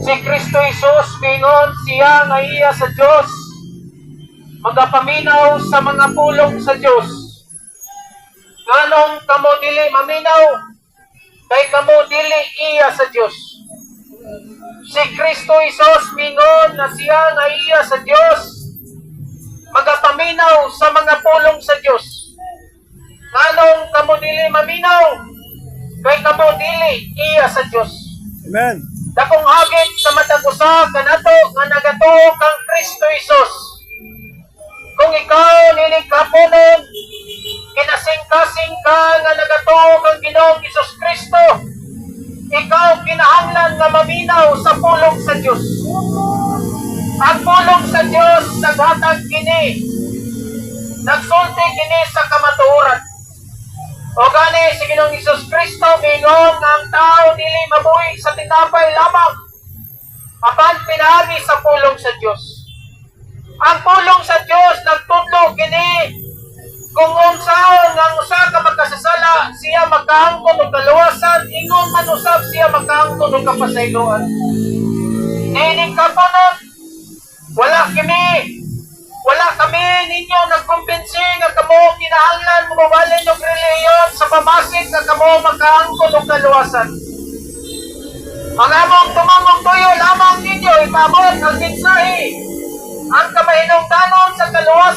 Si Kristo Jesus mingon siya nga iya sa Dios, magapaminaw sa mga pulong sa Dios. Nganong kamo dili maminaw, kay kamo dili iya sa Dios. Si Kristo Jesus mingon na siya nga iya sa Dios, magapaminaw sa mga pulong sa Dios. Nganong kamo dili maminaw, kay kamo dili iya sa Dios. Amen. Dakong hagit sa matag usa kanato nga nagatuo kang Kristo Jesus. Kung ikaw niligkaponon, kinasing-kasing ka nga nagatuo kang Ginoong Hesus Kristo, ikaw kinahanglan nga maminaw sa pulong sa Dios. Ang pulong sa Dios naghatag kini, nagsulti kini sa kamatuoran. O gani si Ginoong Hesus Kristo mingon nga ang tao dili mabuhi sa tinapay lamang, apan pinaagi sa pulong sa Dios. Ang pulong sa Dios nagtudlo kini kung unsaon nga usa ka magkasasala siya makaangkon og kaluwasan, ingon man usab siya makaangkon og kapasayloan. Nining kaponon, wala kami ninyo nagkumbinsi nga kamo kinahanglan mo mabalin og relihiyon sa pamasid nga kamo makaangkon og kaluwasan. Ang among tumangong tuyo lamang ninyo ipamot ang mensahe, ang kamahinungdanon sa kaluwasan